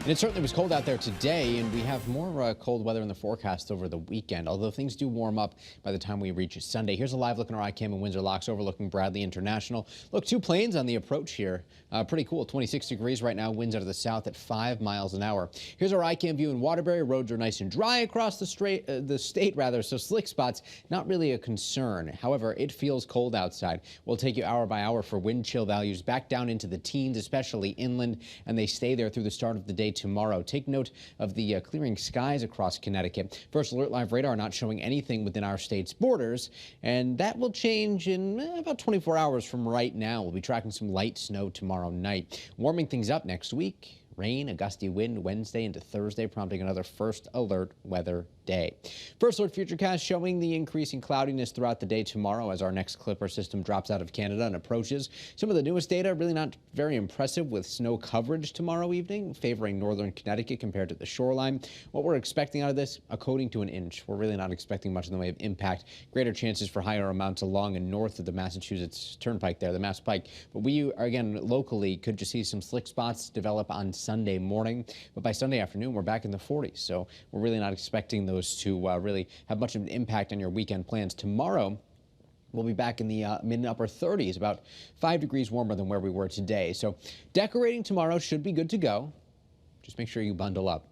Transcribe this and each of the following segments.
And it certainly was cold out there today, and we have more cold weather in the forecast over the weekend, although things do warm up by the time we reach Sunday. Here's a live look in our iCam in Windsor Locks overlooking Bradley International. Look, two planes on the approach here. Pretty cool. 26 degrees right now, winds out of the south at 5 miles an hour. Here's our iCam view in Waterbury. Roads are nice and dry across the state, so slick spots, not really a concern. However, it feels cold outside. We'll take you hour by hour for wind chill values back down into the teens, especially inland, and they stay there through the start of the day tomorrow. Take note of the clearing skies across Connecticut. First Alert Live radar not showing anything within our state's borders, and that will change in about 24 hours from right now. We'll be tracking some light snow tomorrow night. Warming things up next week. Rain, a gusty wind Wednesday into Thursday, prompting another First Alert weather day. First Alert Futurecast showing the increasing cloudiness throughout the day tomorrow as our next Clipper system drops out of Canada and approaches. Some of the newest data really not very impressive, with snow coverage tomorrow evening favoring northern Connecticut compared to the shoreline. What we're expecting out of this, a coating to an inch. We're really not expecting much in the way of impact. Greater chances for higher amounts along and north of the Massachusetts Turnpike there, the Mass Pike. But we, again, locally could just see some slick spots develop on Sunday morning. But by Sunday afternoon, we're back in the 40s. So we're really not expecting those to really have much of an impact on your weekend plans. Tomorrow, we'll be back in the mid and upper 30s, about 5 degrees warmer than where we were today. So decorating tomorrow should be good to go. Just make sure you bundle up.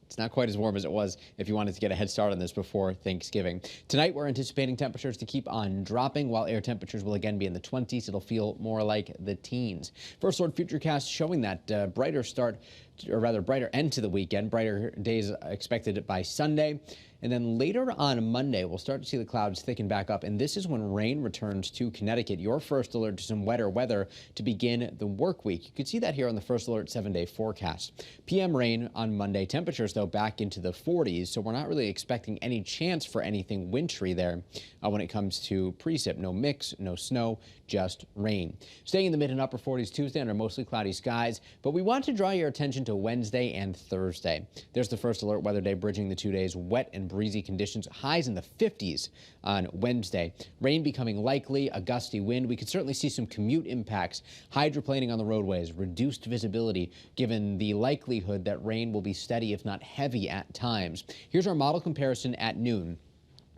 It's not quite as warm as it was if you wanted to get a head start on this before Thanksgiving. Tonight, we're anticipating temperatures to keep on dropping, while air temperatures will again be in the 20s. It'll feel more like the teens. First Alert Futurecast showing that brighter start, or rather brighter end to the weekend. Brighter days expected by Sunday. And then later on Monday, we'll start to see the clouds thicken back up. And this is when rain returns to Connecticut. Your first alert to some wetter weather to begin the work week. You can see that here on the First Alert 7-day forecast. PM rain on Monday. Temperatures, though, back into the 40s. So we're not really expecting any chance for anything wintry there when it comes to precip. No mix, no snow, just rain. Staying in the mid and upper 40s Tuesday under mostly cloudy skies. But we want to draw your attention to Wednesday and Thursday. There's the First Alert weather day bridging the 2 days. Wet and breezy conditions, highs in the 50s on Wednesday. Rain becoming likely, a gusty wind. We could certainly see some commute impacts, hydroplaning on the roadways, reduced visibility, given the likelihood that rain will be steady, if not heavy at times. Here's our model comparison at noon.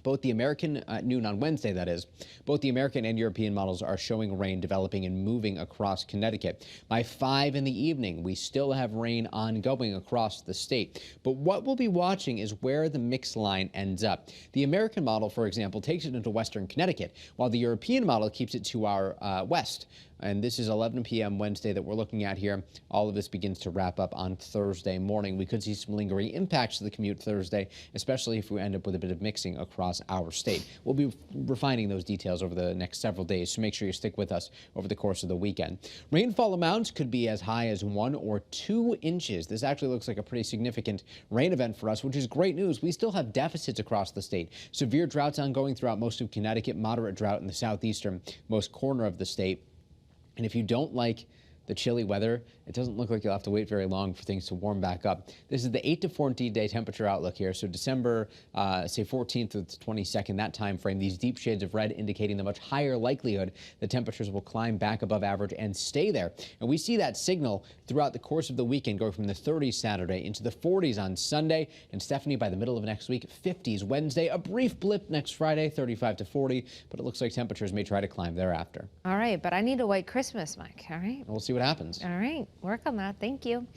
Both the American, noon on Wednesday, that is, both the American and European models are showing rain developing and moving across Connecticut. By 5 in the evening, we still have rain ongoing across the state. But what we'll be watching is where the mix line ends up. The American model, for example, takes it into western Connecticut, while the European model keeps it to our west. And this is 11 p.m. Wednesday that we're looking at here. All of this begins to wrap up on Thursday morning. We could see some lingering impacts to the commute Thursday, especially if we end up with a bit of mixing across our state. We'll be refining those details over the next several days, so make sure you stick with us over the course of the weekend. Rainfall amounts could be as high as 1 or 2 inches. This actually looks like a pretty significant rain event for us, which is great news. We still have deficits across the state. Severe droughts ongoing throughout most of Connecticut, moderate drought in the southeastern most corner of the state. And if you don't like the chilly weather, it doesn't look like you'll have to wait very long for things to warm back up. This is the 8 to 14 day temperature outlook here. So December, say 14th to the 22nd, that time frame, these deep shades of red indicating the much higher likelihood the temperatures will climb back above average and stay there. And we see that signal throughout the course of the weekend, going from the 30s Saturday into the 40s on Sunday. And Stephanie, by the middle of next week, 50s Wednesday, a brief blip next Friday, 35 to 40, but it looks like temperatures may try to climb thereafter. All right, but I need a white Christmas, Mike, all right? We'll see what happens. All right, work on that. Thank you.